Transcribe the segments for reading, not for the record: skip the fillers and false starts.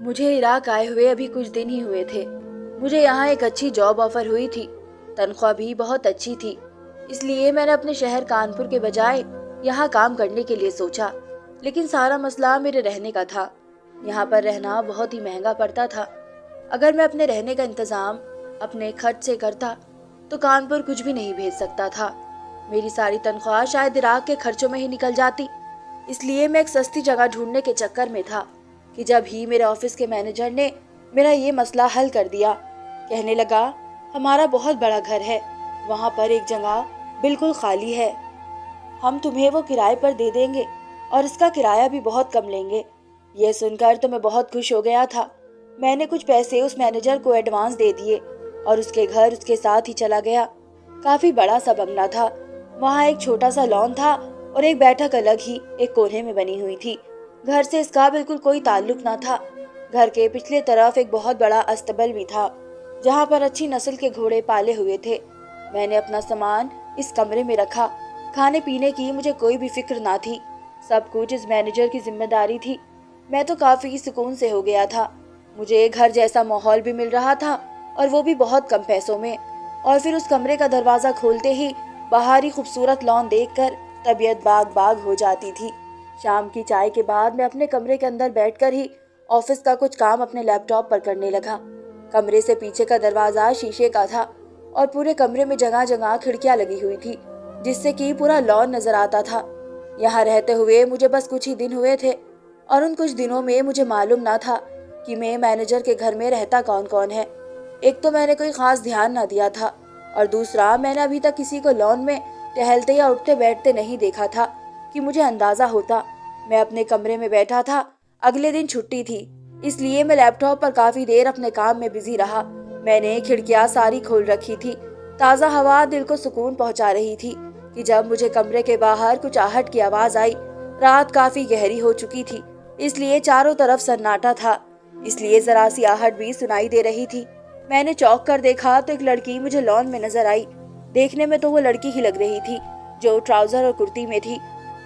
مجھے عراق آئے ہوئے ابھی کچھ دن ہی ہوئے تھے۔ مجھے یہاں ایک اچھی جاب آفر ہوئی تھی، تنخواہ بھی بہت اچھی تھی، اس لیے میں نے اپنے شہر کانپور کے بجائے یہاں کام کرنے کے لیے سوچا۔ لیکن سارا مسئلہ میرے رہنے کا تھا۔ یہاں پر رہنا بہت ہی مہنگا پڑتا تھا۔ اگر میں اپنے رہنے کا انتظام اپنے خرچ سے کرتا تو کانپور کچھ بھی نہیں بھیج سکتا تھا۔ میری ساری تنخواہ شاید عراق کے خرچوں میں ہی نکل جاتی۔ اس لیے میں ایک سستی جگہ ڈھونڈنے کے چکر میں تھا کہ جب ہی میرے آفس کے مینیجر نے میرا یہ مسئلہ حل کر دیا۔ کہنے لگا، ہمارا بہت بڑا گھر ہے، وہاں پر ایک جگہ بالکل خالی ہے، ہم تمہیں وہ کرائے پر دے دیں گے اور اس کا کرایہ بھی بہت کم لیں گے۔ یہ سن کر تو میں بہت خوش ہو گیا تھا۔ میں نے کچھ پیسے اس مینیجر کو ایڈوانس دے دیے اور اس کے گھر اس کے ساتھ ہی چلا گیا۔ کافی بڑا سا بنگلہ تھا، وہاں ایک چھوٹا سا لان تھا اور ایک بیٹھک الگ ہی ایک کونے میں بنی ہوئی تھی۔ گھر سے اس کا بالکل کوئی تعلق نہ تھا۔ گھر کے پچھلے طرف ایک بہت بڑا استبل بھی تھا جہاں پر اچھی نسل کے گھوڑے پالے ہوئے تھے۔ میں نے اپنا سامان اس کمرے میں رکھا۔ کھانے پینے کی مجھے کوئی بھی فکر نہ تھی، سب کچھ اس مینیجر کی ذمہ داری تھی۔ میں تو کافی سکون سے ہو گیا تھا۔ مجھے گھر جیسا ماحول بھی مل رہا تھا اور وہ بھی بہت کم پیسوں میں۔ اور پھر اس کمرے کا دروازہ کھولتے ہی باہر ہی خوبصورت لان دیکھ کر طبیعت باغ باغ ہو جاتی تھی۔ شام کی چائے کے بعد میں اپنے کمرے کے اندر بیٹھ کر ہی آفس کا کچھ کام اپنے لیپ ٹاپ پر کرنے لگا۔ کمرے سے پیچھے کا دروازہ شیشے کا تھا اور پورے کمرے میں جگہ جگہ کھڑکیاں لگی ہوئی تھی جس سے کہ پورا لان نظر آتا تھا۔ یہاں رہتے ہوئے مجھے بس کچھ ہی دن ہوئے تھے اور ان کچھ دنوں میں مجھے معلوم نہ تھا کہ میں مینیجر کے گھر میں رہتا کون کون ہے۔ ایک تو میں نے کوئی خاص دھیان نہ دیا تھا اور دوسرا میں نے ابھی تک کسی کو لان میں ٹہلتے یا اٹھتے بیٹھتے نہیں دیکھا تھا کہ مجھے اندازہ ہوتا۔ میں اپنے کمرے میں بیٹھا تھا، اگلے دن چھٹی تھی، اس لیے میں لیپ ٹاپ پر کافی دیر اپنے کام میں بزی رہا۔ میں نے کھڑکیاں ساری کھول رکھی تھی، تازہ ہوا دل کو سکون پہنچا رہی تھی کہ جب مجھے کمرے کے باہر کچھ آہٹ کی آواز آئی۔ رات کافی گہری ہو چکی تھی، اس لیے چاروں طرف سناٹا تھا، اس لیے ذرا سی آہٹ بھی سنائی دے رہی تھی۔ میں نے چونک کر دیکھا تو ایک لڑکی مجھے لان میں نظر آئی۔ دیکھنے میں تو وہ لڑکی ہی لگ رہی تھی جو ٹراؤزر اور کرتی میں تھی۔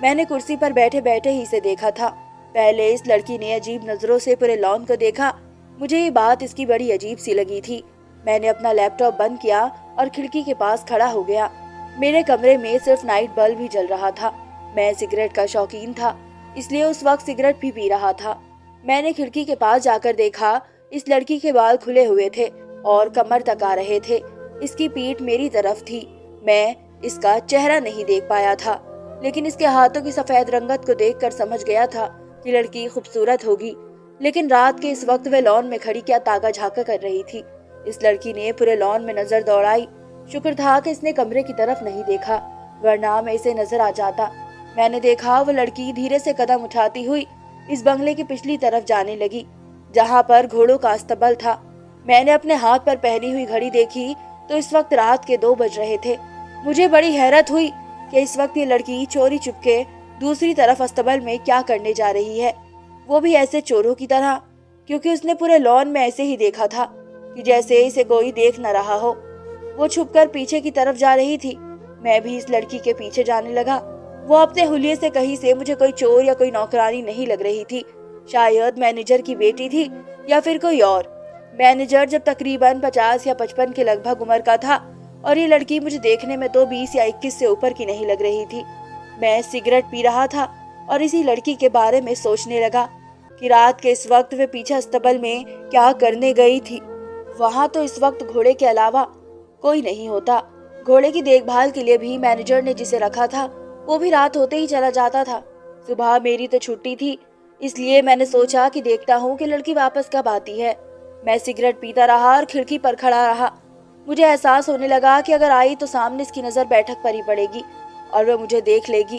میں نے کرسی پر بیٹھے بیٹھے ہی سے دیکھا تھا۔ پہلے اس لڑکی نے عجیب نظروں سے پورے لان کو دیکھا۔ مجھے یہ بات اس کی بڑی عجیب سی لگی تھی۔ میں نے اپنا لیپ ٹاپ بند کیا اور کھڑکی کے پاس کھڑا ہو گیا۔ میرے کمرے میں صرف نائٹ بلب ہی جل رہا تھا۔ میں سگریٹ کا شوقین تھا، اس لیے اس وقت سگریٹ بھی پی رہا تھا۔ میں نے کھڑکی کے پاس جا کر دیکھا، اس لڑکی کے بال کھلے ہوئے تھے اور کمر تک آ رہے تھے۔ اس کی پیٹھ میری طرف تھی۔ میں اس کا چہرہ نہیں دیکھ پایا تھا، لیکن اس کے ہاتھوں کی سفید رنگت کو دیکھ کر سمجھ گیا تھا کہ لڑکی خوبصورت ہوگی۔ لیکن رات کے اس وقت وہ لان میں کھڑی کیا تاکا جھاکا کر رہی تھی۔ اس لڑکی نے پورے لان میں نظر دوڑائی۔ شکر تھا کہ اس نے کمرے کی طرف نہیں دیکھا، ورنہ میں اسے نظر آ جاتا۔ میں نے دیکھا وہ لڑکی دھیرے سے قدم اٹھاتی ہوئی اس بنگلے کی پچھلی طرف جانے لگی جہاں پر گھوڑوں کا استبل تھا۔ میں نے اپنے ہاتھ پر پہنی ہوئی گھڑی دیکھی تو اس وقت رات کے 2 بج رہے تھے۔ مجھے بڑی حیرت ہوئی کہ اس وقت یہ لڑکی چوری چپکے دوسری طرف استبل میں کیا کرنے جا رہی ہے، وہ بھی ایسے چوروں کی طرح، کیونکہ اس نے پورے لان میں ایسے ہی دیکھا تھا کہ جیسے اسے کوئی دیکھ نہ رہا ہو۔ وہ چھپ کر پیچھے کی طرف جا رہی تھی۔ میں بھی اس لڑکی کے پیچھے جانے لگا۔ وہ اپنے حلیے سے کہیں سے مجھے کوئی چور یا کوئی نوکرانی نہیں لگ رہی تھی، شاید مینیجر کی بیٹی تھی یا پھر کوئی اور۔ مینیجر جب تقریباً 50 یا 55 کے لگ بھگ عمر کا تھا اور یہ لڑکی مجھے دیکھنے میں تو 20 یا 21 سے اوپر کی نہیں لگ رہی تھی۔ میں سگریٹ پی رہا تھا اور اسی لڑکی کے بارے میں سوچنے لگا کہ رات کے اس وقت وہ پیچھے استبل میں کیا کرنے گئی تھی۔ وہاں تو اس وقت گھوڑے کے علاوہ کوئی نہیں ہوتا۔ گھوڑے کی دیکھ بھال کے لیے بھی مینیجر نے جسے رکھا تھا وہ بھی رات ہوتے ہی چلا جاتا تھا۔ صبح میری تو چھٹی تھی، اس لیے میں نے سوچا کہ دیکھتا ہوں کہ لڑکی واپس کب آتی ہے۔ میں سگریٹ پیتا رہا اور کھڑکی پر کھڑا رہا۔ مجھے احساس ہونے لگا کہ اگر آئی تو سامنے اس کی نظر بیٹھک پر ہی پڑے گی اور وہ مجھے دیکھ لے گی۔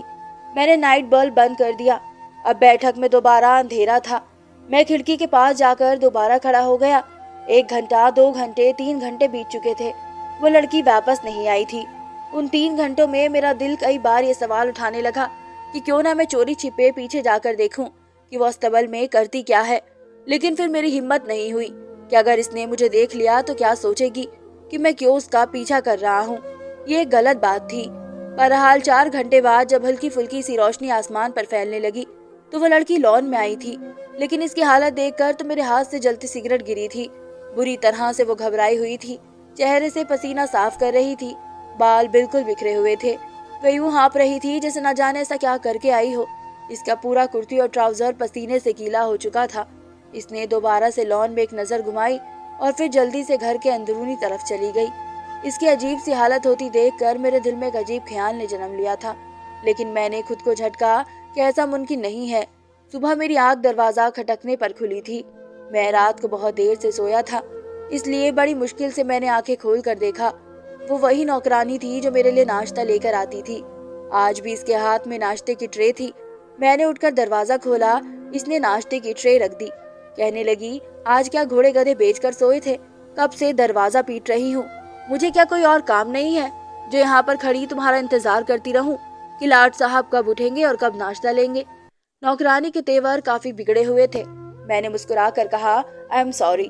میں نے نائٹ بلب بند کر دیا۔ اب بیٹھک میں دوبارہ اندھیرا تھا۔ میں کھڑکی کے پاس جا کر دوبارہ کھڑا ہو گیا۔ 1 گھنٹہ، 2 گھنٹے، 3 گھنٹے بیت چکے تھے، وہ لڑکی واپس نہیں آئی تھی۔ ان 3 گھنٹوں میں میرا دل کئی بار یہ سوال اٹھانے لگا کہ کیوں نہ میں چوری چھپے پیچھے جا کر دیکھوں کہ وہ استبل میں کرتی کیا ہے۔ لیکن پھر میری ہمت نہیں ہوئی کہ اگر اس نے مجھے دیکھ لیا تو کیا سوچے گی کہ میں کیوں اس کا پیچھا کر رہا ہوں۔ یہ ایک غلط بات تھی۔ بہرحال 4 گھنٹے بعد جب ہلکی پھلکی سی روشنی آسمان پر پھیلنے لگی तो वो लड़की लॉन में आई थी, लेकिन इसकी हालत देखकर तो मेरे हाथ से जलती सिगरेट गिरी थी। बुरी तरह से वो घबराई हुई थी, चेहरे से पसीना साफ कर रही थी, बाल बिल्कुल बिखरे हुए थे। वह यूं हाँप रही थी जैसे न जाने ऐसा क्या करके आई हो। इसका पूरा कुर्ती और ट्राउजर पसीने से गीला हो चुका था। इसने दोबारा से लॉन में एक नजर घुमाई और फिर जल्दी से घर के अंदरूनी तरफ चली गई। इसकी अजीब सी हालत होती देखकर मेरे दिल में एक अजीब ख्याल ने जन्म लिया था, लेकिन मैंने खुद को झटका कि ऐसा मुमकिन नहीं है। सुबह मेरी आंख दरवाजा खटकने पर खुली थी। मैं रात को बहुत देर से सोया था, इसलिए बड़ी मुश्किल से मैंने आंखें खोल कर देखा। वो वही नौकरानी थी जो मेरे लिए नाश्ता लेकर आती थी। आज भी इसके हाथ में नाश्ते की ट्रे थी। मैंने उठकर दरवाजा खोला, इसने नाश्ते की ट्रे रख दी। कहने लगी, आज क्या घोड़े गधे बेचकर सोए थे? कब से दरवाजा पीट रही हूँ। मुझे क्या कोई और काम नहीं है जो यहाँ पर खड़ी तुम्हारा इंतजार करती रहूं कि लाट साहब कब उठेंगे और कब नाश्ता लेंगे? नौकरानी के तेवर काफी बिगड़े हुए थे। मैंने मुस्कुरा कर कहा, आई एम सॉरी,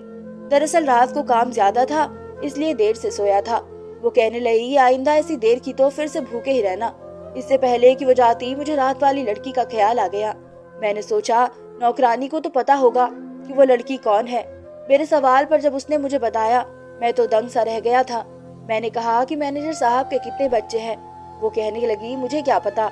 दरअसल रात को काम ज्यादा था, इसलिए देर से सोया था। वो कहने लगी, आइंदा ऐसी देर की तो फिर से भूखे ही रहना। इससे पहले कि वो जाती मुझे रात वाली लड़की का ख्याल आ गया। मैंने सोचा नौकरानी को तो पता होगा कि वो लड़की कौन है। मेरे सवाल पर जब उसने मुझे बताया, मैं तो दंग सा रह गया था। मैंने कहा कि मैनेजर साहब के कितने बच्चे हैं? वो कहने लगी, मुझे क्या पता।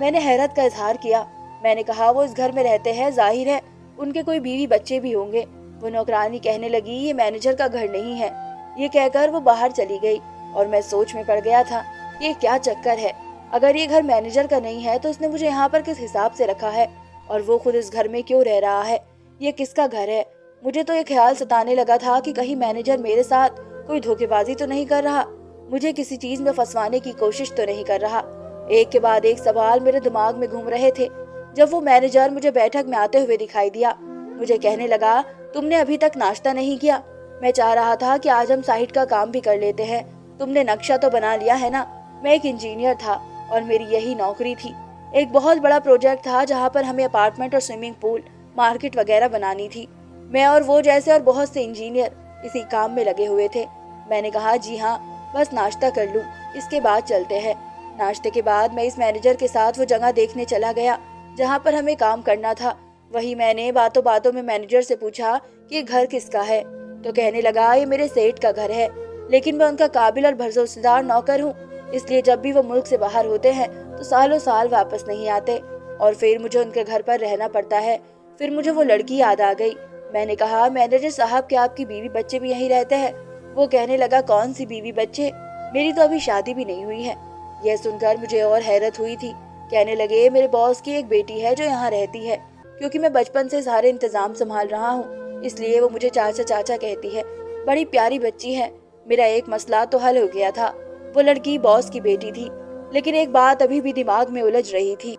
मैंने हैरत का इजहार किया। मैंने कहा, वो इस घर में रहते हैं, जाहिर है उनके कोई बीवी बच्चे भी होंगे। वो नौकरानी कहने लगी, ये मैनेजर का घर नहीं है। ये कहकर वो बाहर चली गई और मैं सोच में पड़ गया था, ये क्या चक्कर है। अगर ये घर मैनेजर का नहीं है तो उसने मुझे यहाँ पर किस हिसाब से रखा है, और वो खुद इस घर में क्यों रह रहा है? ये किसका घर है? मुझे तो ये ख्याल सताने लगा था कि कहीं मैनेजर मेरे साथ कोई धोखेबाजी तो नहीं कर रहा, मुझे किसी चीज में फंसवाने की कोशिश तो नहीं कर रहा। एक के बाद एक सवाल मेरे दिमाग में घूम रहे थे। जब वो मैनेजर मुझे बैठक में आते हुए दिखाई दिया, मुझे कहने लगा, तुमने अभी तक नाश्ता नहीं किया? मैं चाह रहा था कि आज हम साइट का काम भी कर लेते हैं। तुमने नक्शा तो बना लिया है ना? मैं एक इंजीनियर था और मेरी यही नौकरी थी। एक बहुत बड़ा प्रोजेक्ट था जहाँ पर हमें अपार्टमेंट और स्विमिंग पूल, मार्केट वगैरह बनानी थी। मैं और वो जैसे और बहुत से इंजीनियर इसी काम में लगे हुए थे। मैंने कहा, जी हाँ, बस नाश्ता कर लूँ, इसके बाद चलते हैं। नाश्ते के बाद मैं इस मैनेजर के साथ वो जगह देखने चला गया जहाँ पर हमें काम करना था। वही मैंने बातों बातों में मैनेजर से पूछा कि ये घर किसका है, तो कहने लगा, ये मेरे सेठ का घर है, लेकिन मैं उनका काबिल और भरोसेदार नौकर हूँ, इसलिए जब भी वो मुल्क से बाहर होते हैं तो सालों साल वापस नहीं आते और फिर मुझे उनके घर पर रहना पड़ता है। फिर मुझे वो लड़की याद आ गई। मैंने कहा, मैनेजर साहब, क्या आपकी बीवी बच्चे भी यहीं रहते हैं? वो कहने लगा, कौन सी बीवी बच्चे, मेरी तो अभी शादी भी नहीं हुई है। यह सुनकर मुझे और हैरत हुई थी। कहने लगे, मेरे बॉस की एक बेटी है जो यहाँ रहती है। क्योंकि मैं बचपन से सारे इंतजाम संभाल रहा हूँ, इसलिए वो मुझे चाचा चाचा कहती है। बड़ी प्यारी बच्ची है। मेरा एक मसला तो हल हो गया था, वो लड़की बॉस की बेटी थी। लेकिन एक बात अभी भी दिमाग में उलझ रही थी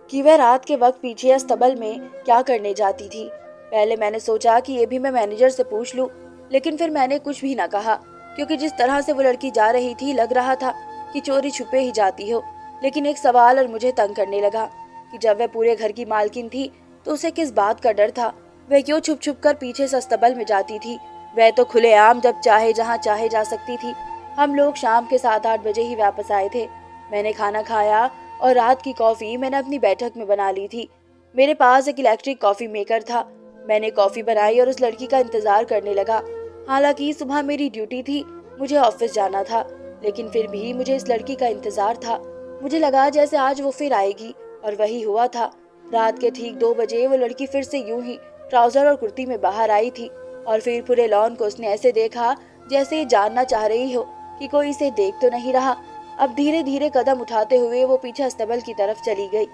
कि वह रात के वक्त पीछे अस्तबल में क्या करने जाती थी। पहले मैंने सोचा कि ये भी मैं मैनेजर से पूछ लूं, लेकिन फिर मैंने कुछ भी ना कहा, क्योंकि जिस तरह से वो लड़की जा रही थी लग रहा था कि चोरी छुपे ही जाती हो। लेकिन एक सवाल और मुझे तंग करने लगा कि जब वह पूरे घर की मालकिन थी तो उसे किस बात का डर था? वह क्यों छुप छुप कर पीछे से अस्तबल में जाती थी? वह तो खुलेआम जब चाहे जहाँ चाहे जा सकती थी। हम लोग शाम के 7-8 बजे ही वापस आए थे। मैंने खाना खाया और रात की कॉफी मैंने अपनी बैठक में बना ली थी। मेरे पास एक इलेक्ट्रिक कॉफी मेकर था। मैंने कॉफी बनाई और उस लड़की का इंतजार करने लगा। हालांकि सुबह मेरी ड्यूटी थी, मुझे ऑफिस जाना था, लेकिन फिर भी मुझे इस लड़की का इंतजार था। मुझे लगा जैसे आज वो फिर आएगी, और वही हुआ था। रात के ठीक 2 बजे वो लड़की फिर से यूं ही ट्राउजर और कुर्ती में बाहर आई थी, और फिर पूरे लॉन को उसने ऐसे देखा जैसे ये जानना चाह रही हो कि कोई इसे देख तो नहीं रहा। अब धीरे धीरे कदम उठाते हुए वो पीछे अस्तबल की तरफ चली गई।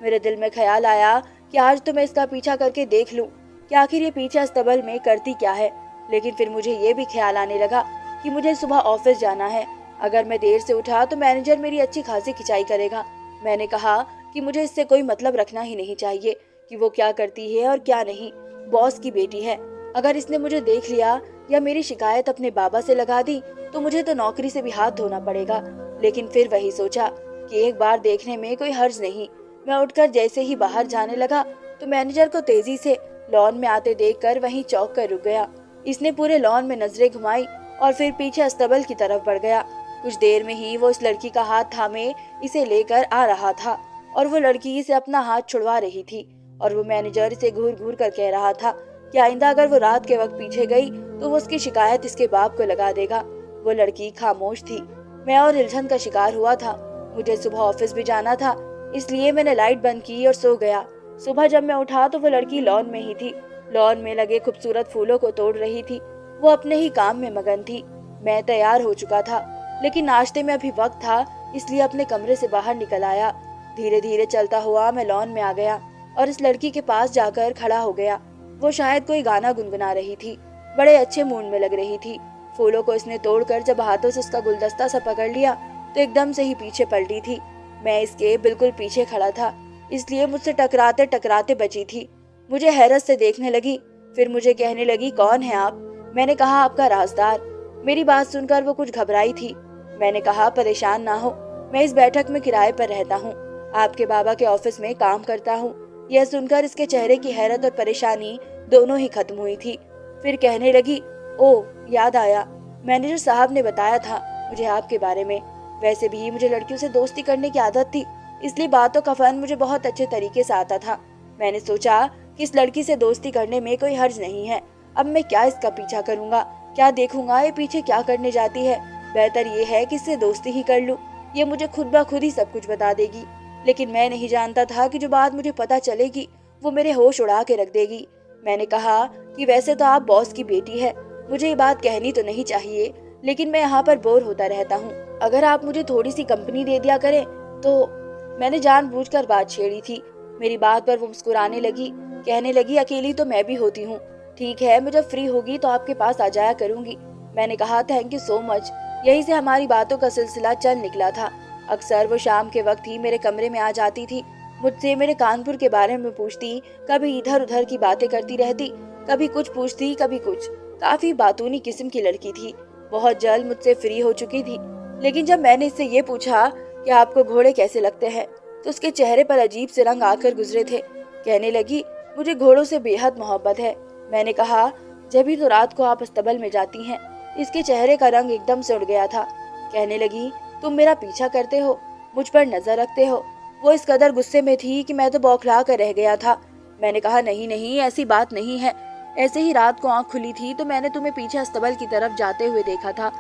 मेरे दिल में ख्याल आया कि आज तो मैं इसका पीछा करके देख लूं कि आखिर ये पीछे अस्तबल में करती क्या है। लेकिन फिर मुझे ये भी ख्याल आने लगा कि मुझे सुबह ऑफिस जाना है। अगर मैं देर से उठा तो मैनेजर मेरी अच्छी खासी खिंचाई करेगा। मैंने कहा कि मुझे इससे कोई मतलब रखना ही नहीं चाहिए कि वो क्या करती है और क्या नहीं। बॉस की बेटी है, अगर इसने मुझे देख लिया या मेरी शिकायत अपने बाबा से लगा दी तो मुझे तो नौकरी से भी हाथ धोना पड़ेगा। लेकिन फिर वही सोचा कि एक बार देखने में कोई हर्ज नहीं। मैं उठकर जैसे ही बाहर जाने लगा तो मैनेजर को तेजी से लॉन में आते देखकर वहीं चौंक कर रुक गया। इसने पूरे लॉन में नजरें घुमाई और फिर पीछे अस्तबल की तरफ बढ़ गया। कुछ देर में ही वो इस लड़की का हाथ थामे इसे लेकर आ रहा था और वो लड़की इसे अपना हाथ छुड़वा रही थी और वो मैनेजर इसे घूर घूर कर कह रहा था कि आइंदा अगर वो रात के वक्त पीछे गई तो वो उसकी शिकायत इसके बाप को लगा देगा। वो लड़की खामोश थी। मैं और उलझन का शिकार हुआ था। मुझे सुबह ऑफिस भी जाना था, इसलिए मैंने लाइट बंद की और सो गया। सुबह जब मैं उठा तो वो लड़की लॉन में ही थी। लॉन में लगे खूबसूरत फूलों को तोड़ रही थी। वो अपने ही काम में मगन थी। मैं तैयार हो चुका था, लेकिन नाश्ते में अभी वक्त था, इसलिए अपने कमरे से बाहर निकल आया। धीरे धीरे चलता हुआ मैं लॉन में आ गया और इस लड़की के पास जाकर खड़ा हो गया। वो शायद कोई गाना गुनगुना रही थी। बड़े अच्छे मूड में लग रही थी। फूलों को इसने तोड़कर जब हाथों से उसका गुलदस्ता सा पकड़ लिया तो एकदम से ही पीछे पलटी थी। मैं इसके बिल्कुल पीछे खड़ा था, इसलिए मुझसे टकराते टकराते बची थी। मुझे हैरत से देखने लगी, फिर मुझे कहने लगी, कौन है आप? मैंने कहा, आपका राजदार। मेरी बात सुनकर वो कुछ घबराई थी। मैंने कहा, परेशान ना हो, मैं इस बैठक में किराए पर रहता हूँ, आपके बाबा के ऑफिस में काम करता हूँ। यह सुनकर इसके चेहरे की हैरत और परेशानी दोनों ही खत्म हुई थी। फिर कहने लगी, ओह याद आया, मैनेजर साहब ने बताया था मुझे आपके बारे में। वैसे भी मुझे लड़कियों से दोस्ती करने की आदत थी, इसलिए बातों का फन मुझे बहुत अच्छे तरीके से आता था। मैंने सोचा कि इस लड़की से दोस्ती करने में कोई हर्ज नहीं है। अब मैं क्या इसका पीछा करूंगा, क्या देखूंगा ये पीछे क्या करने जाती है। बेहतर ये है कि इससे दोस्ती ही कर लूं, ये मुझे खुद ब खुद ही सब कुछ बता देगी। लेकिन मैं नहीं जानता था कि जो बात मुझे पता चलेगी वो मेरे होश उड़ा के रख देगी। मैंने कहा कि वैसे तो आप बॉस की बेटी है, मुझे ये बात कहनी तो नहीं चाहिए, लेकिन मैं यहाँ पर बोर होता रहता हूँ। अगर आप मुझे थोड़ी सी कंपनी दे दिया करें तो। मैंने जानबूझकर बात छेड़ी थी। मेरी बात पर वो मुस्कुराने लगी, कहने लगी, अकेली तो मैं भी होती हूँ। ठीक है, मैं जब फ्री होगी तो आपके पास आ जाया करूंगी। मैंने कहा, थैंक यू सो मच। यहीं से हमारी बातों का सिलसिला चल निकला था। अक्सर वो शाम के वक्त ही मेरे कमरे में आ जाती थी। मुझसे मेरे कानपुर के बारे में पूछती, कभी इधर उधर की बातें करती रहती, कभी कुछ पूछती कभी कुछ। काफी बातूनी किस्म की लड़की थी। बहुत जल्द मुझसे फ्री हो चुकी थी। लेकिन जब मैंने इससे ये पूछा कि आपको घोड़े कैसे लगते हैं तो उसके चेहरे पर अजीब से रंग आकर गुजरे थे। कहने लगी, मुझे घोड़ों से बेहद मोहब्बत है। मैंने कहा, जब ही तो रात को आप अस्तबल में जाती हैं। इसके चेहरे का रंग एकदम से उड़ गया था। कहने लगी, तुम मेरा पीछा करते हो, मुझ पर नजर रखते हो। वो इस कदर गुस्से में थी कि मैं तो बौखला कर रह गया था। मैंने कहा, नहीं नहीं, ऐसी बात नहीं है। ऐसे ही रात को आंख खुली थी तो मैंने तुम्हें पीछे अस्तबल की तरफ जाते हुए देखा था।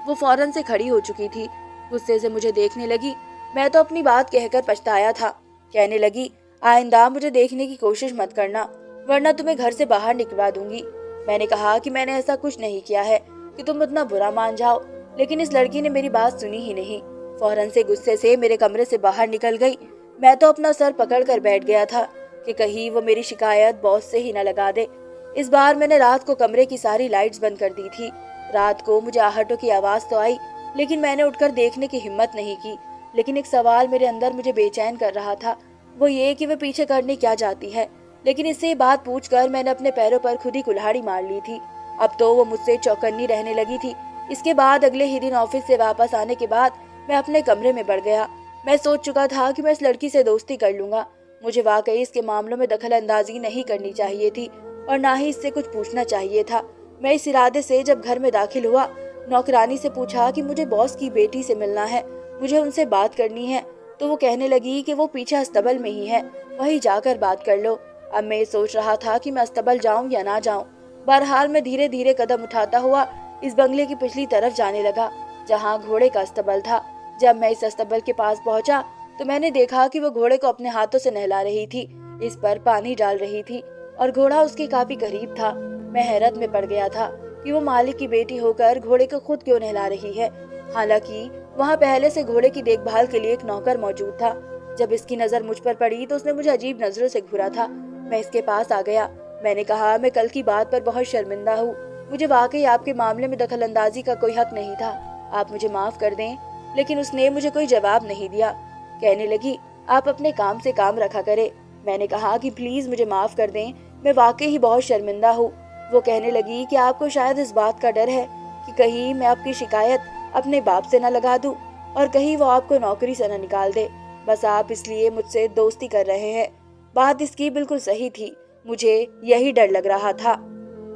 वो फौरन से खड़ी हो चुकी थी। गुस्से से मुझे देखने लगी। मैं तो अपनी बात कहकर पछताया था। कहने लगी, आइंदा मुझे देखने की कोशिश मत करना, वरना तुम्हें घर से बाहर निकलवा दूंगी। मैंने कहा कि मैंने ऐसा कुछ नहीं किया है कि तुम इतना बुरा मान जाओ। लेकिन इस लड़की ने मेरी बात सुनी ही नहीं। फौरन से गुस्से से मेरे कमरे से बाहर निकल गई। मैं तो अपना सर पकड़ कर बैठ गया था कि कहीं वो मेरी शिकायत बॉस से ही न लगा दे। इस बार मैंने रात को कमरे की सारी लाइट्स बंद कर दी थी। रात को मुझे आहटों की आवाज तो आई, लेकिन मैंने उठकर देखने की हिम्मत नहीं की। लेकिन एक सवाल मेरे अंदर मुझे बेचैन कर रहा था, वो ये कि वे पीछे करने क्या जाती है। लेकिन इससे बात पूछकर मैंने अपने पैरों पर खुद ही कुल्हाड़ी मार ली थी। अब तो वो मुझसे चौकन्नी रहने लगी थी। इसके बाद अगले ही दिन ऑफिस से वापस आने के बाद मैं अपने कमरे में बढ़ गया। मैं सोच चुका था कि मैं इस लड़की से दोस्ती कर लूंगा। मुझे वाकई इसके मामलों में दखल अंदाजी नहीं करनी चाहिए थी और ना ही इससे कुछ पूछना चाहिए था। मैं इस इरादे से जब घर में दाखिल हुआ, नौकरानी से पूछा कि मुझे बॉस की बेटी से मिलना है, मुझे उनसे बात करनी है। तो वो कहने लगी कि वो पीछे अस्तबल में ही है, वहीं जाकर बात कर लो। अब मैं सोच रहा था कि मैं अस्तबल जाऊं या ना जाऊं। बहरहाल मैं धीरे धीरे कदम उठाता हुआ इस बंगले की पिछली तरफ जाने लगा, जहां घोड़े का अस्तबल था। जब मैं इस अस्तबल के पास पहुंचा तो मैंने देखा कि वो घोड़े को अपने हाथों से नहला रही थी, इस पर पानी डाल रही थी और घोड़ा उसके काफी करीब था। मैं हैरत में पड़ गया था कि वो मालिक की बेटी होकर घोड़े को खुद क्यों नहला रही है। हालांकि वहाँ पहले से घोड़े की देखभाल के लिए एक नौकर मौजूद था। जब इसकी नजर मुझ पर पड़ी तो उसने मुझे अजीब नजरों से घूरा था। मैं इसके पास आ गया। मैंने कहा, मैं कल की बात पर बहुत शर्मिंदा हूँ। मुझे वाकई आपके मामले में दखल अंदाजी का कोई हक नहीं था, आप मुझे माफ कर दें। लेकिन उसने मुझे कोई जवाब नहीं दिया। कहने लगी, आप अपने काम से काम रखा करें। मैंने कहा कि प्लीज मुझे माफ कर दें, मैं वाकई ही बहुत शर्मिंदा हूँ। वो कहने लगी कि आपको शायद इस बात का डर है कि कहीं मैं आपकी शिकायत अपने बाप से न लगा दूं और कहीं वो आपको नौकरी से न निकाल दे। बस आप इसलिए मुझसे दोस्ती कर रहे हैं। बात इसकी बिल्कुल सही थी। मुझे यही डर लग रहा था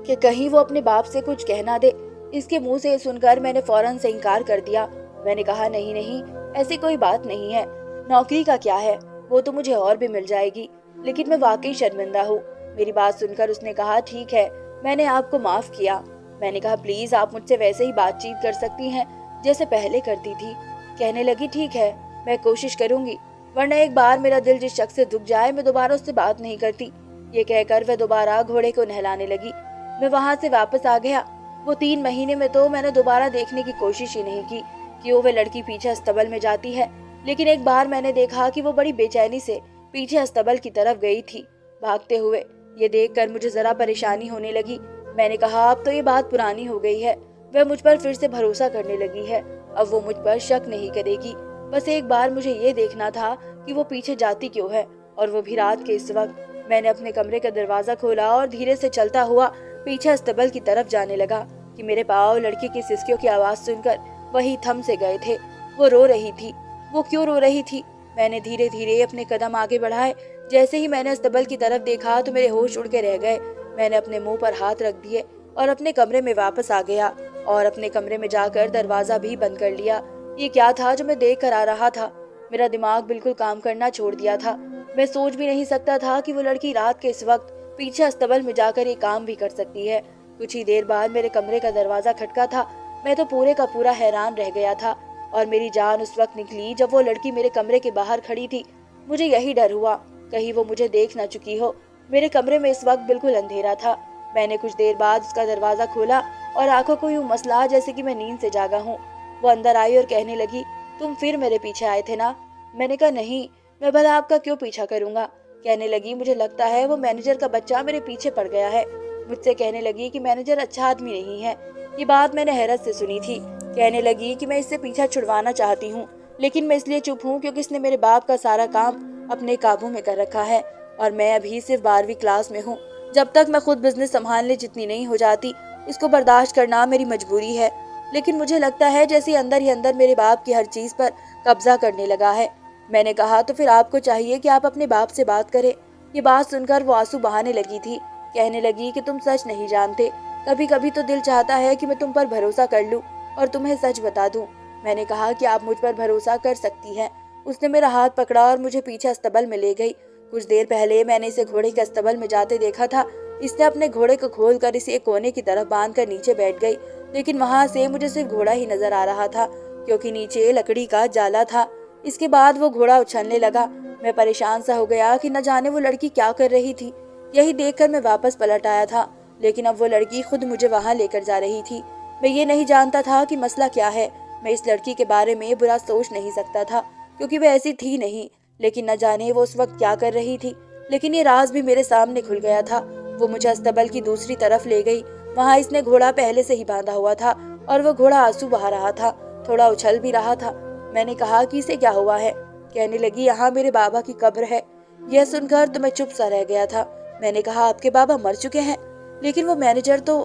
कि कहीं वो अपने बाप से कुछ कहना दे। इसके मुंह से सुनकर मैंने फौरन से इनकार कर दिया। मैंने कहा, नहीं नहीं, ऐसी कोई बात नहीं है। नौकरी का क्या है, वो तो मुझे और भी मिल जाएगी। लेकिन मैं वाकई शर्मिंदा हूँ। मेरी बात सुनकर उसने कहा, ठीक है, मैंने आपको माफ किया। मैंने कहा, प्लीज आप मुझसे वैसे ही बातचीत कर सकती हैं जैसे पहले करती थी। कहने लगी, ठीक है, मैं कोशिश करूंगी, वरना एक बार मेरा दिल जिस शख्स से दुख जाए मैं दोबारा उससे बात नहीं करती। ये कहकर वह दोबारा घोड़े को नहलाने लगी। मैं वहां से वापस आ गया। वो 3 महीने में तो मैंने दोबारा देखने की कोशिश ही नहीं की कि वो लड़की पीछे अस्तबल में जाती है, लेकिन एक बार मैंने देखा कि वो बड़ी बेचैनी से पीछे अस्तबल की तरफ गई थी, भागते हुए। ये देखकर मुझे जरा परेशानी होने लगी। मैंने कहा, अब तो ये बात पुरानी हो गई है, वह मुझ पर फिर से भरोसा करने लगी है, अब वो मुझ पर शक नहीं करेगी। बस एक बार मुझे ये देखना था कि वो पीछे जाती क्यों है, और वो भी रात के इस वक्त। मैंने अपने कमरे का दरवाजा खोला और धीरे से चलता हुआ पीछे अस्तबल की तरफ जाने लगा कि मेरे पाँव लड़की की सिसकियों की आवाज सुनकर वही थम से गए थे। वो रो रही थी। वो क्यों रो रही थी? मैंने धीरे धीरे अपने कदम आगे बढ़ाए। जैसे ही मैंने अस्तबल की तरफ देखा तो मेरे होश उड़ के रह गए। मैंने अपने मुंह पर हाथ रख दिए और अपने कमरे में वापस आ गया और अपने कमरे में जाकर दरवाजा भी बंद कर लिया। ये क्या था जो मैं देख कर आ रहा था? मेरा दिमाग बिल्कुल काम करना छोड़ दिया था। मैं सोच भी नहीं सकता था कि वो लड़की रात के इस वक्त पीछे अस्तबल में जाकर ये काम भी कर सकती है। कुछ ही देर बाद मेरे कमरे का दरवाजा खटका था। मैं तो पूरे का पूरा हैरान रह गया था और मेरी जान उस वक्त निकली जब वो लड़की मेरे कमरे के बाहर खड़ी थी। मुझे यही डर हुआ कहीं वो मुझे देख न चुकी हो। मेरे कमरे में इस वक्त बिल्कुल अंधेरा था। मैंने कुछ देर बाद उसका दरवाजा खोला और आंखों को यूं मसला जैसे कि मैं नींद से जागा हूँ। वो अंदर आई और कहने लगी, तुम फिर मेरे पीछे आए थे ना? मैंने कहा, नहीं, मैं भला आपका क्यों पीछा करूंगा। कहने लगी, मुझे लगता है वो मैनेजर का बच्चा मेरे पीछे पड़ गया है। मुझसे कहने लगी कि मैनेजर अच्छा आदमी नहीं है। ये बात मैंने हैरत से सुनी थी। कहने लगी कि मैं इससे पीछा छुड़वाना चाहती हूँ, लेकिन मैं इसलिए चुप हूँ क्योंकि इसने मेरे बाप का सारा काम अपने काबू में कर रखा है और मैं अभी सिर्फ 12वीं क्लास में हूँ। जब तक मैं खुद बिजनेस संभालने जितनी नहीं हो जाती, इसको बर्दाश्त करना मेरी मजबूरी है। लेकिन मुझे लगता है जैसे अंदर ही अंदर मेरे बाप की हर चीज पर कब्जा करने लगा है। मैंने कहा, तो फिर आपको चाहिए कि आप अपने बाप से बात करें। ये बात सुनकर वो आंसू बहाने लगी थी। कहने लगी कि तुम सच नहीं जानते। कभी कभी तो दिल चाहता है कि मैं तुम पर भरोसा कर लूं और तुम्हें सच बता दूं। मैंने कहा कि आप मुझ पर भरोसा कर सकती हैं। उसने मेरा हाथ पकड़ा और मुझे पीछे अस्तबल में ले गई। कुछ देर पहले मैंने इसे घोड़े के अस्तबल में जाते देखा था। इसने अपने घोड़े को खोलकर इसे एक कोने की तरफ बांध कर नीचे बैठ गई, लेकिन वहां से मुझे सिर्फ घोड़ा ही नजर आ रहा था क्योंकि नीचे लकड़ी का जाला था। इसके बाद वो घोड़ा उछलने लगा। मैं परेशान सा हो गया कि न जाने वो लड़की क्या कर रही थी। यही देखकर मैं वापस पलट आया था, लेकिन अब वो लड़की खुद मुझे वहां लेकर जा रही थी। मैं ये नहीं जानता था कि मसला क्या है। मैं इस लड़की के बारे में बुरा सोच नहीं सकता था क्योंकि वह ऐसी थी नहीं, लेकिन न जाने वो उस वक्त क्या कर रही थी। लेकिन ये राज भी मेरे सामने खुल गया था। वो मुझे अस्तबल की दूसरी तरफ ले गई। वहाँ इसने घोड़ा पहले से ही बांधा हुआ था और वो घोड़ा आंसू बहा रहा था, थोड़ा उछल भी रहा था। मैंने कहा कि इसे क्या हुआ है? कहने लगी, यहाँ मेरे बाबा की कब्र है। यह सुनकर तो मैं चुप सा रह गया था। मैंने कहा, आपके बाबा मर चुके हैं? लेकिन वो मैनेजर तो।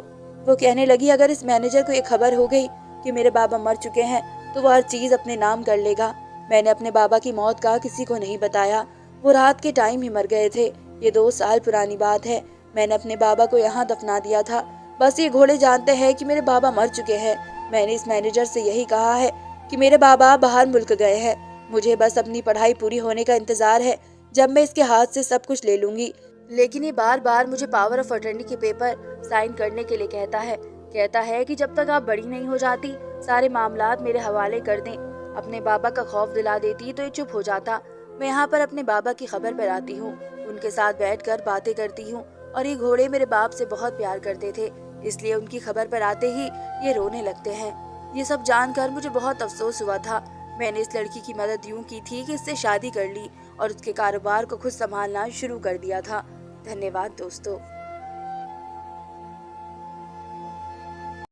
वो कहने लगी, अगर इस मैनेजर को ये खबर हो गई कि मेरे बाबा मर चुके हैं तो वो हर चीज अपने नाम कर लेगा। मैंने अपने बाबा की मौत का किसी को नहीं बताया। वो रात के टाइम ही मर गए थे। ये 2 साल पुरानी बात है। मैंने अपने बाबा को यहाँ दफना दिया था। बस ये घोड़े जानते हैं कि मेरे बाबा मर चुके हैं। मैंने इस मैनेजर से यही कहा है कि मेरे बाबा बाहर मुल्क गए हैं। मुझे बस अपनी पढ़ाई पूरी होने का इंतजार है, जब मैं इसके हाथ से सब कुछ ले लूंगी। लेकिन ये बार बार मुझे पावर ऑफ अटर्नी के पेपर साइन करने के लिए कहता है कि जब तक आप बड़ी नहीं हो जाती सारे मामलात मेरे हवाले कर दें। अपने बाबा का खौफ दिला देती तो ये चुप हो जाता। मैं यहाँ पर अपने बाबा की खबर पर आती हूँ, उनके साथ बैठकर बातें करती हूँ और ये घोड़े मेरे बाप से बहुत प्यार करते थे, इसलिए उनकी खबर पर आते ही ये रोने लगते हैं। ये सब जानकर मुझे बहुत अफसोस हुआ था। मैंने इस लड़की की मदद यूं की थी कि इससे शादी कर ली और उसके कारोबार को खुद संभालना शुरू कर दिया था। धन्यवाद दोस्तों।